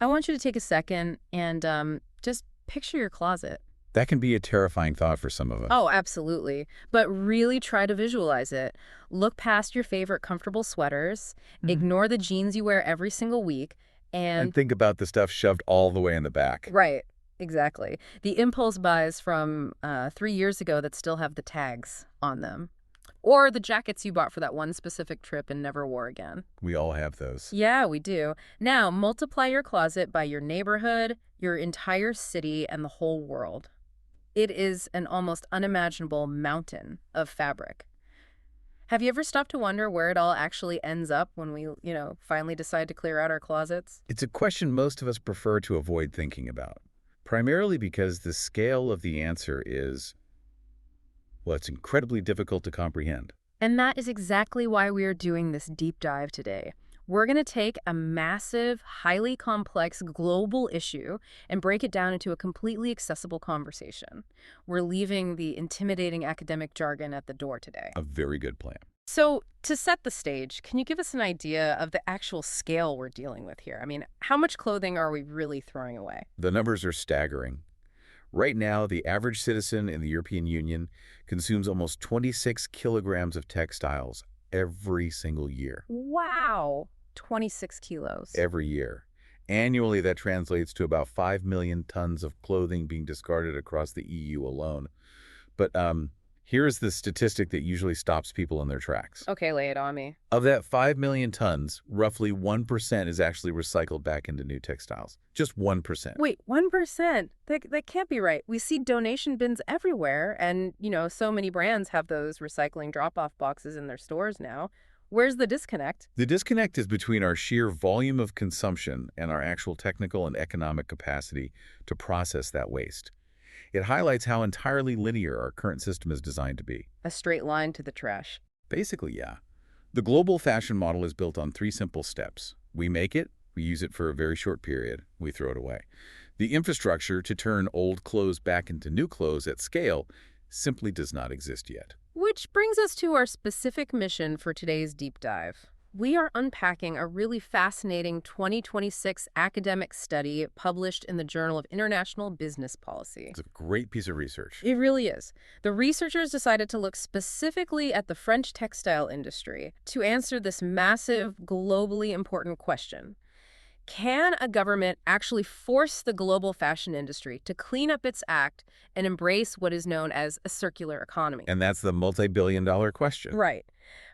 I want you to take a second and just picture your closet. That can be a terrifying thought for some of Oh, us. absolutely. But really try to visualize it. Look past your favorite comfortable sweaters, Mhm. ignore the jeans you wear every single week, And and think about the stuff shoved all the way in the back. right, exactly. The impulse buys from 3 years ago that still have the tags on them. Or the jackets you bought for that one specific trip and never wore again. We all have those. Yeah, we do. Now, multiply your closet by your neighborhood, your entire city, and the whole world. It is an almost unimaginable mountain of fabric. Have you ever stopped to wonder where it all actually ends up when we finally decide to clear out our closets? It's a question most of us prefer to avoid thinking about, primarily because the scale of the answer is, well, it's incredibly difficult to comprehend. And that is exactly why we are doing this deep dive today. We're going to take a massive, highly complex global issue and break it down into a completely accessible conversation. We're leaving the intimidating academic jargon at the door today. A very good plan. So, to set the stage, can you give us an idea of the actual scale we're dealing with here? I mean, how much clothing are we really throwing away? The numbers are staggering. Right now, the average citizen in the European Union consumes almost 26 kilograms of textiles every single year. Wow, 26 kilos. Every year. Annually, that translates to about 5 million tons of clothing being discarded across the EU alone. But here's the statistic that usually stops people in their tracks. Okay, lay it on me. Of that 5 million tons, roughly 1% is actually recycled back into new textiles. Just 1%. Wait, 1%? That can't be right. We see donation bins everywhere, and so many brands have those recycling drop-off boxes in their stores now. Where's the disconnect? The disconnect is between our sheer volume of consumption and our actual technical and economic capacity to process that waste. It highlights how entirely linear our current system is designed to be. A straight line to the trash. Basically, yeah. The global fashion model is built on 3 simple steps. We make it, we use it for a very short period, we throw it away. The infrastructure to turn old clothes back into new clothes at scale simply does not exist yet. Which brings us to our specific mission for today's deep dive. We are unpacking a really fascinating 2026 academic study published in the Journal of International Business Policy. It's a great piece of research. It really is. The researchers decided to look specifically at the French textile industry to answer this massive, globally important question. Can a government actually force the global fashion industry to clean up its act and embrace what is known as a circular economy? And that's the multi-billion-dollar question. Right.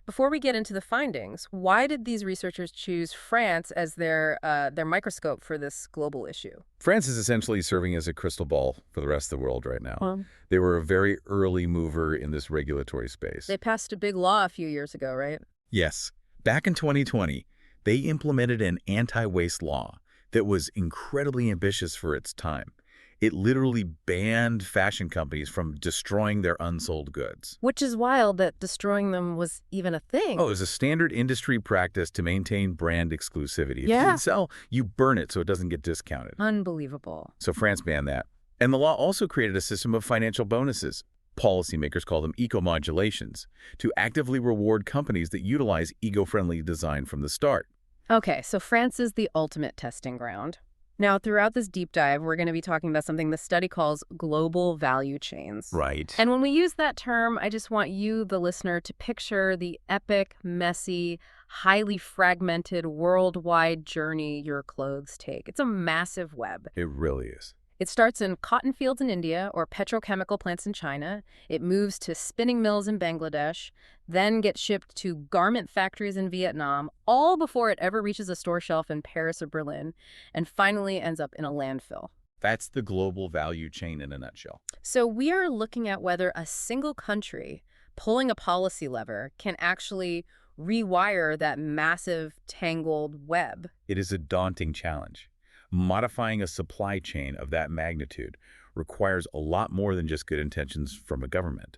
Before we get into the findings, why did these researchers choose France as their microscope for this global issue? France is essentially serving as a crystal ball for the rest of the world right now. Um, They were a very early mover in this regulatory space. They passed a big law a few years ago, right? Yes. Back in 2020, they implemented an anti-waste law that was incredibly ambitious for its time. It literally banned fashion companies from destroying their unsold goods. Which is wild that destroying them was even a thing. Oh, it was a standard industry practice to maintain brand exclusivity. If you Yeah. didn't sell, you burn it so it doesn't get discounted. Unbelievable. So France banned that. And the law also created a system of financial bonuses. Policymakers call them eco-modulations, to actively reward companies that utilize eco-friendly design from the start. Okay, so France is the ultimate testing ground. Now, throughout this deep dive, we're going to be talking about something the study calls global value chains. Right. And when we use that term, I just want you, the listener, to picture the epic, messy, highly fragmented, worldwide journey your clothes take. It's a massive web. It really is. It starts in cotton fields in India or petrochemical plants in China. It moves to spinning mills in Bangladesh, then gets shipped to garment factories in Vietnam, all before it ever reaches a store shelf in Paris or Berlin, and finally ends up in a landfill. That's the global value chain in a nutshell. So we are looking at whether a single country pulling a policy lever can actually rewire that massive, tangled web. It is a daunting challenge. Modifying a supply chain of that magnitude requires a lot more than just good intentions from a government.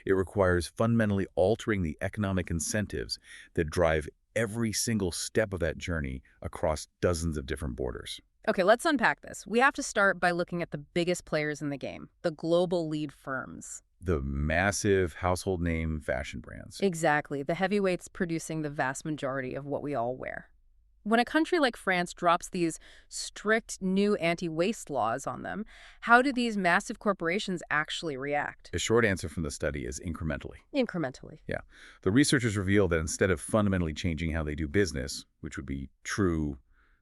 It requires fundamentally altering the economic incentives that drive every single step of that journey across dozens of different borders. Okay, let's unpack this. We have to start by looking at the biggest players in the game, the global lead firms. The massive household name fashion brands. Exactly, the heavyweights producing the vast majority of what we all wear. When a country like France drops these strict new anti-waste laws on them, how do these massive corporations actually react? The short answer from the study is incrementally. Incrementally. Yeah. The researchers reveal that instead of fundamentally changing how they do business, which would be true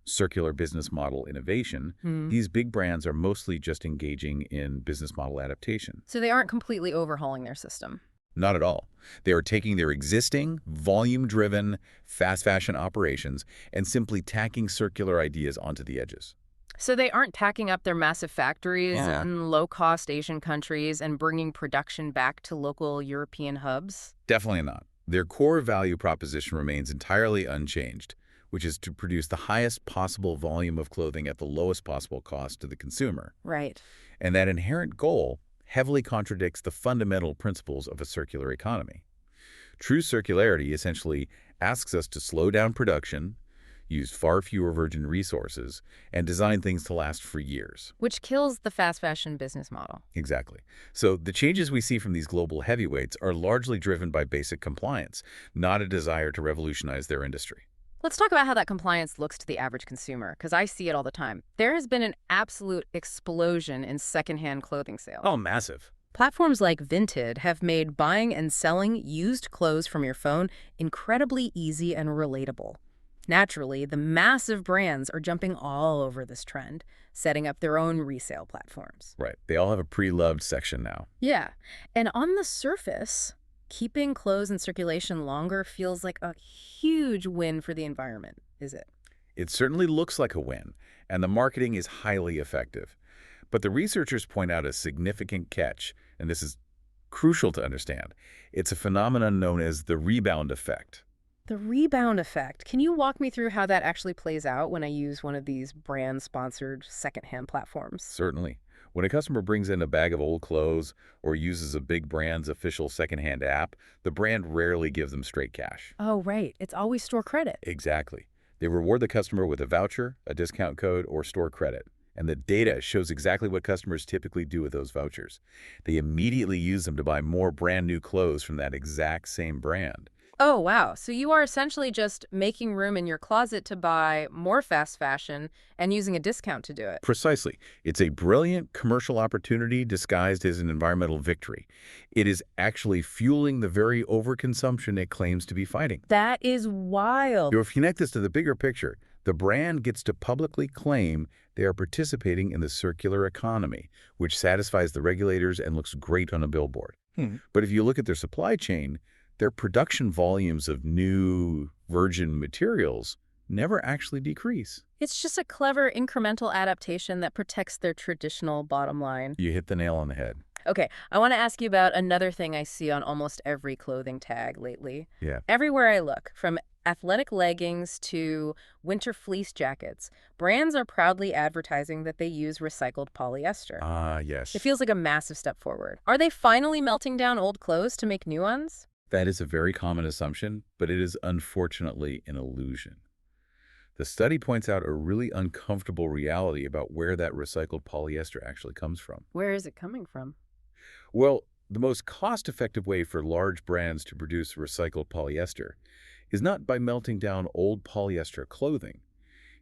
circular business model innovation, Hmm. these big brands are mostly just engaging in business model adaptation. So they aren't completely overhauling their system. Not at all. They are taking their existing, volume-driven, fast fashion operations and simply tacking circular ideas onto the edges. So they aren't tacking up their massive factories Uh-uh. in low-cost Asian countries and bringing production back to local European hubs? Definitely not. Their core value proposition remains entirely unchanged, which is to produce the highest possible volume of clothing at the lowest possible cost to the consumer. Right. And that inherent goal heavily contradicts the fundamental principles of a circular economy. True circularity essentially asks us to slow down production, use far fewer virgin resources, and design things to last for years. Which kills the fast fashion business model. Exactly. So the changes we see from these global heavyweights are largely driven by basic compliance, not a desire to revolutionize their industry. Let's talk about how that compliance looks to the average consumer, because I see it all the time. There has been an absolute explosion in secondhand clothing sales. Oh, massive. Platforms like Vinted have made buying and selling used clothes from your phone incredibly easy and relatable. Naturally, the massive brands are jumping all over this trend, setting up their own resale platforms. Right. They all have a pre-loved section now. Yeah, and on the surface, keeping clothes in circulation longer feels like a huge win for the environment, is it? It certainly looks like a win, and the marketing is highly effective. But the researchers point out a significant catch, and this is crucial to understand. It's a phenomenon known as the rebound effect. The rebound effect. Can you walk me through how that actually plays out when I use one of these brand-sponsored secondhand platforms? Certainly. When a customer brings in a bag of old clothes or uses a big brand's official secondhand app, the brand rarely gives them straight cash. Oh, right. It's always store credit. Exactly. They reward the customer with a voucher, a discount code, or store credit. And the data shows exactly what customers typically do with those vouchers. They immediately use them to buy more brand new clothes from that exact same brand. Oh, wow. So you are essentially just making room in your closet to buy more fast fashion and using a discount to do it. Precisely. It's a brilliant commercial opportunity disguised as an environmental victory. It is actually fueling the very overconsumption it claims to be fighting. That is wild. If you connect this to the bigger picture, the brand gets to publicly claim they are participating in the circular economy, which satisfies the regulators and looks great on a billboard. But if you look at their supply chain, their production volumes of new virgin materials never actually decrease. It's just a clever incremental adaptation that protects their traditional bottom line. You hit the nail on the head. Okay, I want to ask you about another thing I see on almost every clothing tag lately. Yeah. Everywhere I look, from athletic leggings to winter fleece jackets, brands are proudly advertising that they use recycled polyester. Ah, yes. It feels like a massive step forward. Are they finally melting down old clothes to make new ones? That is a very common assumption, but it is unfortunately an illusion. The study points out a really uncomfortable reality about where that recycled polyester actually comes from. Where is it coming from? Well, the most cost-effective way for large brands to produce recycled polyester is not by melting down old polyester clothing.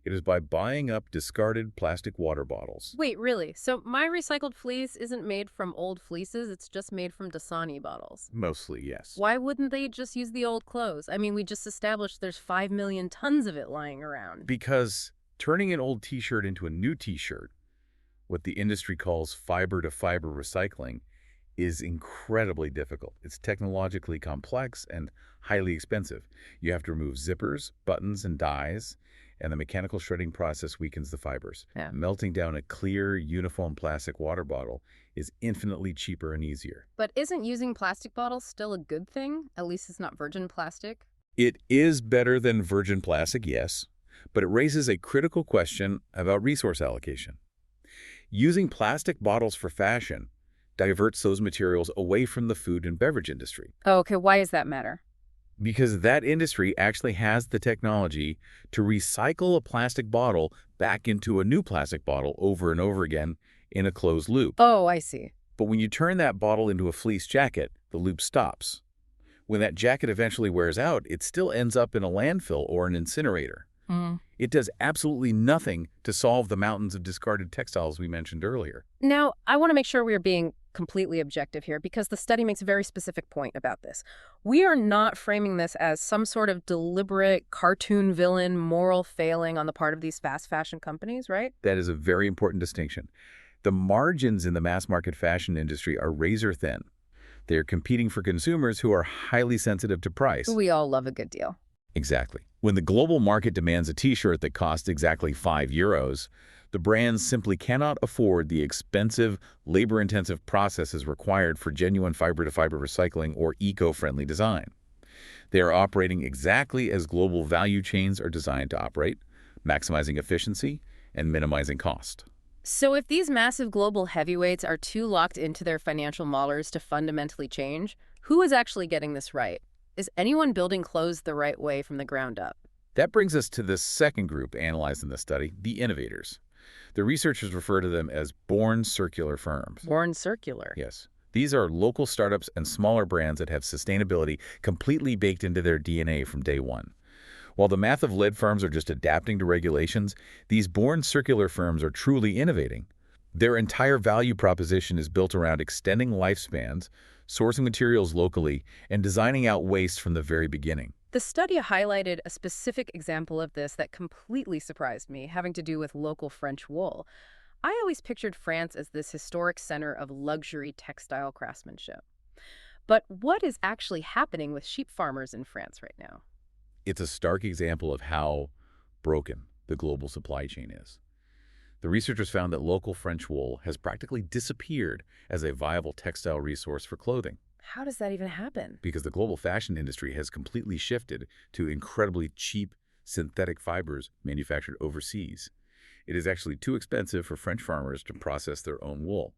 It is by buying up discarded plastic water bottles. Wait, really? So my recycled fleece isn't made from old fleeces, it's just made from Dasani bottles. Mostly, yes. Why wouldn't they just use the old clothes? I mean, we just established there's 5 million tons of it lying around. Because turning an old t-shirt into a new t-shirt, what the industry calls fiber-to-fiber recycling, is incredibly difficult. It's technologically complex and highly expensive. You have to remove zippers, buttons, and dies, and the mechanical shredding process weakens the fibers. Yeah. Melting down a clear, uniform plastic water bottle is infinitely cheaper and easier. But isn't using plastic bottles still a good thing? At least it's not virgin plastic. It is better than virgin plastic, yes, but it raises a critical question about resource allocation. Using plastic bottles for fashion diverts those materials away from the food and beverage industry. Oh, okay, why does that matter? Because that industry actually has the technology to recycle a plastic bottle back into a new plastic bottle over and over again in a closed loop. Oh, I see. But when you turn that bottle into a fleece jacket, the loop stops. When that jacket eventually wears out, it still ends up in a landfill or an incinerator. It does absolutely nothing to solve the mountains of discarded textiles we mentioned earlier. Now, I want to make sure we are being completely objective here because the study makes a very specific point about this. We are not framing this as some sort of deliberate cartoon villain moral failing on the part of these fast fashion companies, right? That is a very important distinction. The margins in the mass market fashion industry are razor thin. They're competing for consumers who are highly sensitive to price. We all love a good deal. Exactly. When the global market demands a t-shirt that costs exactly €5, the brands simply cannot afford the expensive, labor-intensive processes required for genuine fiber-to-fiber recycling or eco-friendly design. They are operating exactly as global value chains are designed to operate, maximizing efficiency and minimizing cost. So if these massive global heavyweights are too locked into their financial models to fundamentally change, who is actually getting this right? Is anyone building clothes the right way from the ground up? That brings us to the second group analyzed in the study, the innovators. The researchers refer to them as born circular firms. Born circular. Yes. These are local startups and smaller brands that have sustainability completely baked into their DNA from day one. While the massive-led firms are just adapting to regulations, these born circular firms are truly innovating. Their entire value proposition is built around extending lifespans, sourcing materials locally, and designing out waste from the very beginning. The study highlighted a specific example of this that completely surprised me, having to do with local French wool. I always pictured France as this historic center of luxury textile craftsmanship. But what is actually happening with sheep farmers in France right now? It's a stark example of how broken the global supply chain is. The researchers found that local French wool has practically disappeared as a viable textile resource for clothing How does that even happen? because the global fashion industry has completely shifted to incredibly cheap synthetic fibers manufactured overseas. It is actually too expensive for French farmers to process their own wool.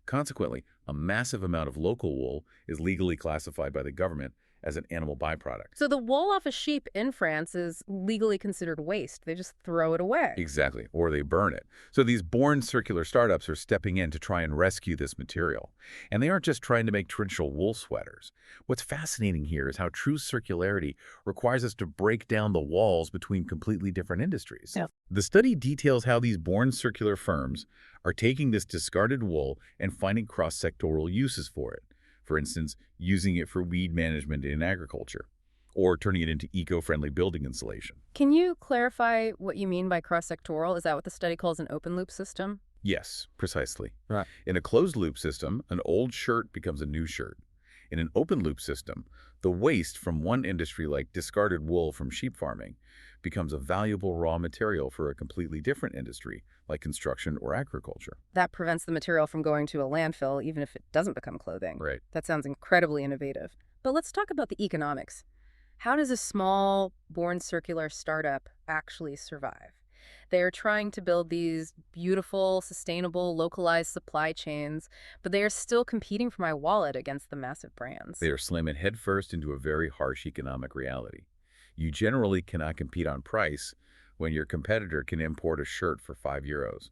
Consequently, a massive amount of local wool is legally classified by the government as an animal byproduct. So the wool off a sheep in France is legally considered waste. They just throw it away. Exactly, or they burn it. So these born circular startups are stepping in to try and rescue this material. And they aren't just trying to make traditional wool sweaters. What's fascinating here is how true circularity requires us to break down the walls between completely different industries. Yeah. The study details how these born circular firms are taking this discarded wool and finding cross-sectoral uses for it. For instance, using it for weed management in agriculture, or turning it into eco-friendly building insulation. Can you clarify what you mean by cross-sectoral? Is that what the study calls an open-loop system? Yes, precisely. Right. In a closed-loop system, an old shirt becomes a new shirt. In an open-loop system, the waste from one industry, like discarded wool from sheep farming, becomes a valuable raw material for a completely different industry, like construction or agriculture. That prevents the material from going to a landfill, even if it doesn't become clothing. Right. That sounds incredibly innovative. But let's talk about the economics. How does a small, born circular startup actually survive? They are trying to build these beautiful, sustainable, localized supply chains, but they are still competing for my wallet against the massive brands. They are slamming headfirst into a very harsh economic reality. You generally cannot compete on price when your competitor can import a shirt for €5.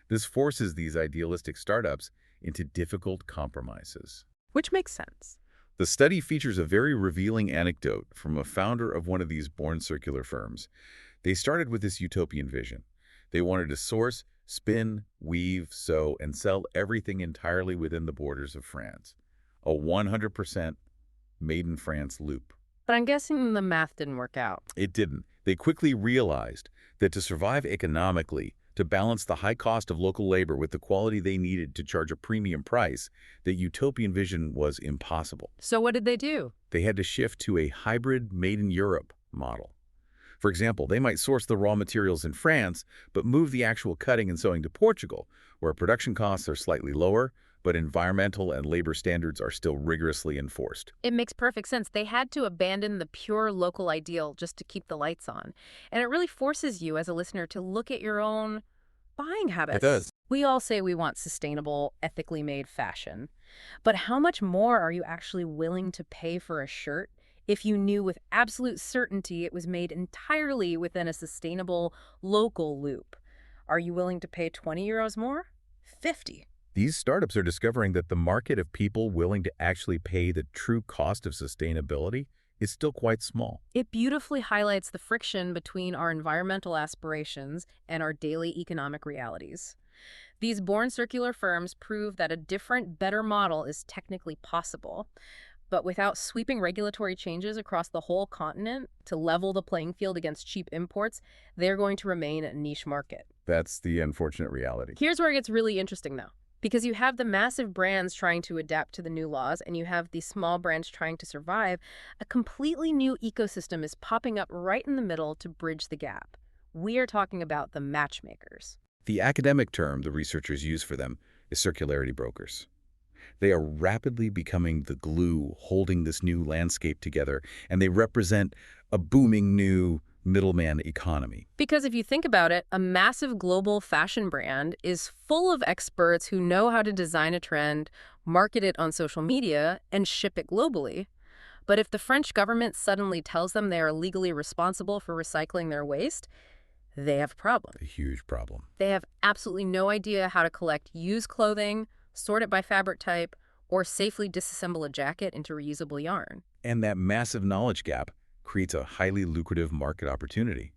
This forces these idealistic startups into difficult compromises. Which makes sense. The study features a very revealing anecdote from a founder of one of these born circular firms. They started with this utopian vision. They wanted to source, spin, weave, sew, and sell everything entirely within the borders of France. A 100% made-in-France loop. But I'm guessing the math didn't work out. It didn't. They quickly realized that to survive economically, to balance the high cost of local labor with the quality they needed to charge a premium price, that utopian vision was impossible. So what did they do? They had to shift to a hybrid made-in-Europe model. For example, they might source the raw materials in France, but move the actual cutting and sewing to Portugal, where production costs are slightly lower, but environmental and labor standards are still rigorously enforced. It makes perfect sense. They had to abandon the pure local ideal just to keep the lights on. And it really forces you as a listener to look at your own buying habits. It does. We all say we want sustainable, ethically made fashion. But how much more are you actually willing to pay for a shirt if you knew with absolute certainty it was made entirely within a sustainable, local loop? Are you willing to pay €20 more? 50? These startups are discovering that the market of people willing to actually pay the true cost of sustainability is still quite small. It beautifully highlights the friction between our environmental aspirations and our daily economic realities. These born circular firms prove that a different, better model is technically possible, but without sweeping regulatory changes across the whole continent to level the playing field against cheap imports, they're going to remain a niche market. That's the unfortunate reality. Here's where it gets really interesting, though. Because you have the massive brands trying to adapt to the new laws, and you have the small brands trying to survive, a completely new ecosystem is popping up right in the middle to bridge the gap. We are talking about the matchmakers. The academic term the researchers use for them is circularity brokers. They are rapidly becoming the glue holding this new landscape together, and they represent a booming new middleman economy. Because if you think about it, a massive global fashion brand is full of experts who know how to design a trend, market it on social media, and ship it globally. But if the French government suddenly tells them they are legally responsible for recycling their waste, they have a problem. A huge problem. They have absolutely no idea how to collect used clothing, sort it by fabric type, or safely disassemble a jacket into reusable yarn. And that massive knowledge gap creates a highly lucrative market opportunity.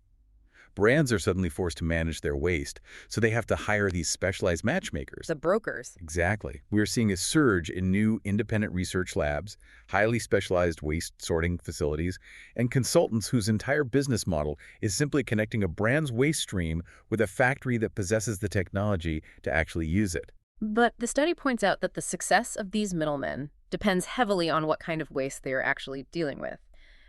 Brands are suddenly forced to manage their waste, so they have to hire these specialized matchmakers. The brokers. Exactly. We are seeing a surge in new independent research labs, highly specialized waste sorting facilities, and consultants whose entire business model is simply connecting a brand's waste stream with a factory that possesses the technology to actually use it. But the study points out that the success of these middlemen depends heavily on what kind of waste they are actually dealing with.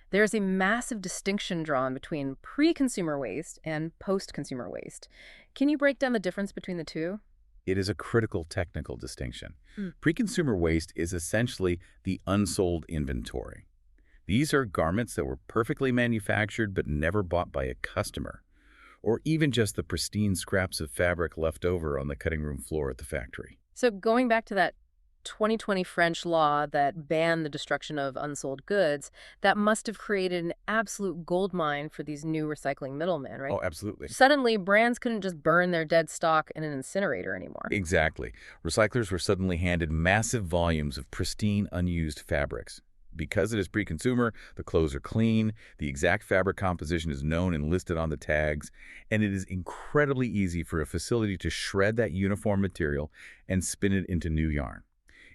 There is a massive distinction drawn between pre-consumer waste and post-consumer waste. Can you break down the difference between the two? It is a critical technical distinction. Pre-consumer waste is essentially the unsold inventory. These are garments that were perfectly manufactured but never bought by a customer, or even just the pristine scraps of fabric left over on the cutting room floor at the factory. So going back to that 2020 French law that banned the destruction of unsold goods, that must have created an absolute goldmine for these new recycling middlemen, right? Oh, absolutely. Suddenly, brands couldn't just burn their dead stock in an incinerator anymore. Exactly. Recyclers were suddenly handed massive volumes of pristine, unused fabrics. Because it is pre-consumer, the clothes are clean, the exact fabric composition is known and listed on the tags, and it is incredibly easy for a facility to shred that uniform material and spin it into new yarn.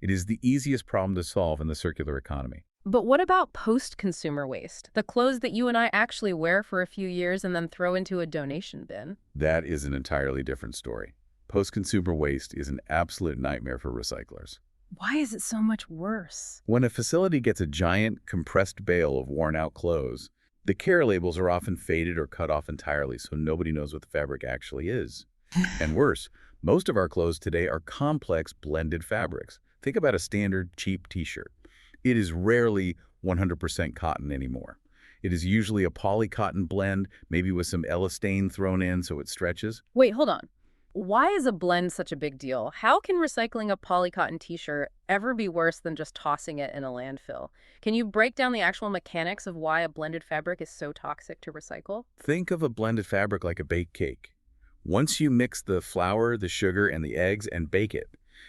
It is the easiest problem to solve in the circular economy. But what about post-consumer waste? The clothes that you and I actually wear for a few years and then throw into a donation bin? That is an entirely different story. Post-consumer waste is an absolute nightmare for recyclers. Why is it so much worse? When a facility gets a giant, compressed bale of worn-out clothes, the care labels are often faded or cut off entirely, so nobody knows what the fabric actually is. And worse, most of our clothes today are complex, blended fabrics. Think about a standard, cheap t-shirt. It is rarely 100% cotton anymore. It is usually a polycotton blend, maybe with some elastane thrown in so it stretches. Wait, hold on. Why is a blend such a big deal? How can recycling a polycotton t-shirt ever be worse than just tossing it in a landfill? Can you break down the actual mechanics of why a blended fabric is so toxic to recycle? Think of a blended fabric like a baked cake. Once you mix the flour, the sugar, and the eggs and bake it,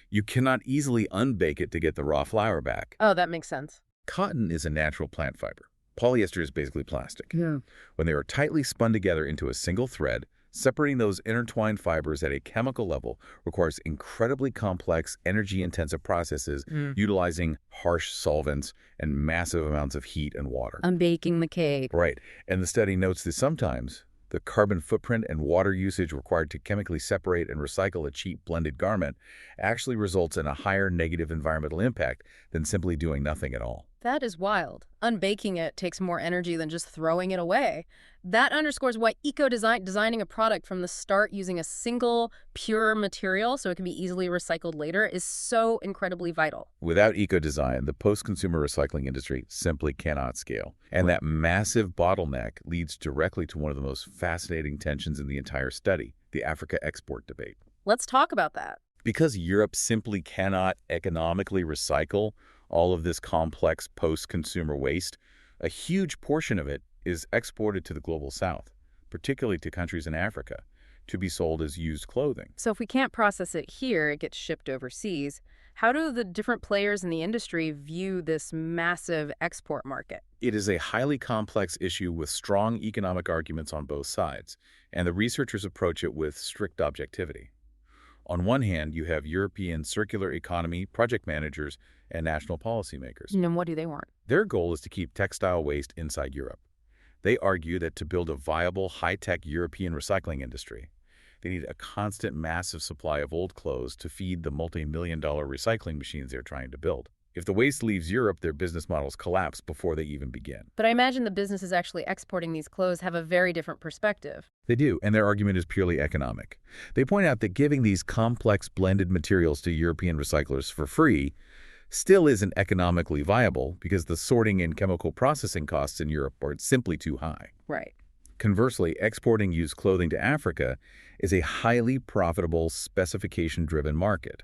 you cannot easily unbake it to get the raw flour back. Oh, that makes sense. Cotton is a natural plant fiber. Polyester is basically plastic. Yeah. When they are tightly spun together into a single thread, separating those intertwined fibers at a chemical level requires incredibly complex, energy-intensive processes utilizing harsh solvents and massive amounts of heat and water. I'm baking the cake. Right. And the study notes that sometimes the carbon footprint and water usage required to chemically separate and recycle a cheap blended garment actually results in a higher negative environmental impact than simply doing nothing at all. That is wild. Unbaking it takes more energy than just throwing it away. That underscores why designing a product from the start using a single, pure material so it can be easily recycled later is so incredibly vital. Without eco-design, the post-consumer recycling industry simply cannot scale. And that massive bottleneck leads directly to one of the most fascinating tensions in the entire study, the Africa export debate. Let's talk about that. Because Europe simply cannot economically recycle all of this complex post-consumer waste, a huge portion of it is exported to the global south, particularly to countries in Africa, to be sold as used clothing. So if we can't process it here, it gets shipped overseas. How do the different players in the industry view this massive export market? It is a highly complex issue with strong economic arguments on both sides, and the researchers approach it with strict objectivity. On one hand, you have European circular economy project managers and national policymakers. And what do they want? Their goal is to keep textile waste inside Europe. They argue that to build a viable, high-tech European recycling industry, they need a constant, massive supply of old clothes to feed the multi-million-dollar recycling machines they're trying to build. If the waste leaves Europe, their business models collapse before they even begin. But I imagine the businesses actually exporting these clothes have a very different perspective. They do, and their argument is purely economic. They point out that giving these complex blended materials to European recyclers for free still isn't economically viable because the sorting and chemical processing costs in Europe are simply too high. Right. Conversely, exporting used clothing to Africa is a highly profitable, specification-driven market.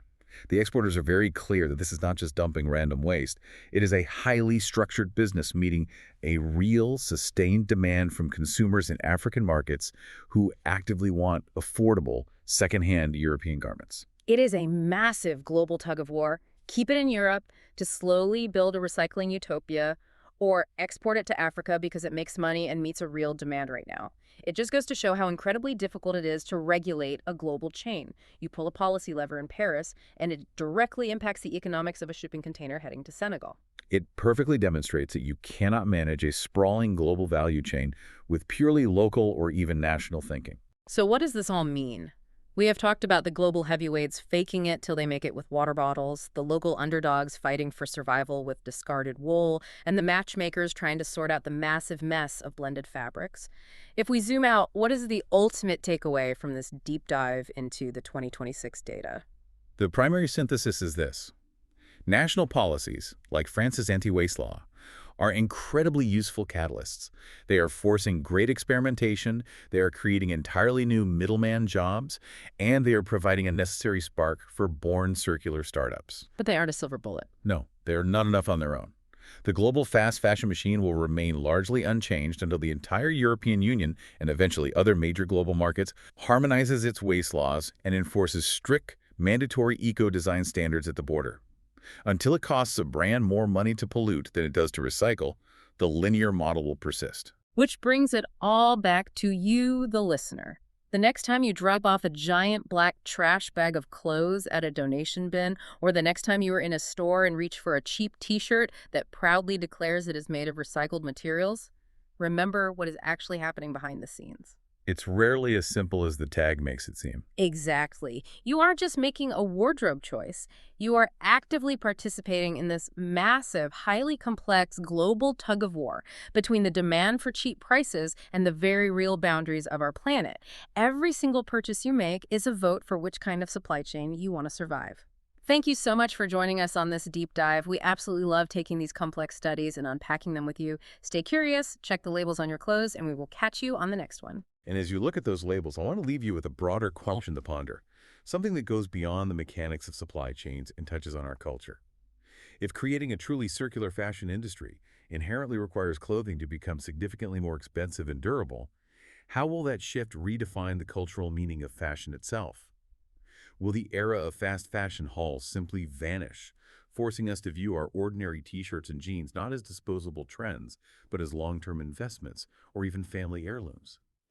The exporters are very clear that this is not just dumping random waste. It is a highly structured business meeting a real, sustained demand from consumers in African markets who actively want affordable, secondhand European garments. It is a massive global tug of war. Keep it in Europe to slowly build a recycling utopia, or export it to Africa because it makes money and meets a real demand right now. It just goes to show how incredibly difficult it is to regulate a global chain. You pull a policy lever in Paris, and it directly impacts the economics of a shipping container heading to Senegal. It perfectly demonstrates that you cannot manage a sprawling global value chain with purely local or even national thinking. So what does this all mean? We have talked about the global heavyweights faking it till they make it with water bottles, the local underdogs fighting for survival with discarded wool, and the matchmakers trying to sort out the massive mess of blended fabrics. If we zoom out, what is the ultimate takeaway from this deep dive into the 2026 data? The primary synthesis is this. National policies, like France's anti-waste law, are incredibly useful catalysts. They are forcing great experimentation, they are creating entirely new middleman jobs, and they are providing a necessary spark for born circular startups. But they aren't a silver bullet. No, they are not enough on their own. The global fast fashion machine will remain largely unchanged until the entire European Union, and eventually other major global markets, harmonizes its waste laws and enforces strict, mandatory eco-design standards at the border. Until it costs a brand more money to pollute than it does to recycle, the linear model will persist. Which brings it all back to you, the listener. The next time you drop off a giant black trash bag of clothes at a donation bin, or the next time you are in a store and reach for a cheap t-shirt that proudly declares it is made of recycled materials, remember what is actually happening behind the scenes. It's rarely as simple as the tag makes it seem. Exactly. You aren't just making a wardrobe choice. You are actively participating in this massive, highly complex global tug of war between the demand for cheap prices and the very real boundaries of our planet. Every single purchase you make is a vote for which kind of supply chain you want to survive. Thank you so much for joining us on this deep dive. We absolutely love taking these complex studies and unpacking them with you. Stay curious, check the labels on your clothes, and we will catch you on the next one. And as you look at those labels, I want to leave you with a broader question to ponder, something that goes beyond the mechanics of supply chains and touches on our culture. If creating a truly circular fashion industry inherently requires clothing to become significantly more expensive and durable, how will that shift redefine the cultural meaning of fashion itself? Will the era of fast fashion hauls simply vanish, forcing us to view our ordinary t-shirts and jeans not as disposable trends, but as long-term investments or even family heirlooms?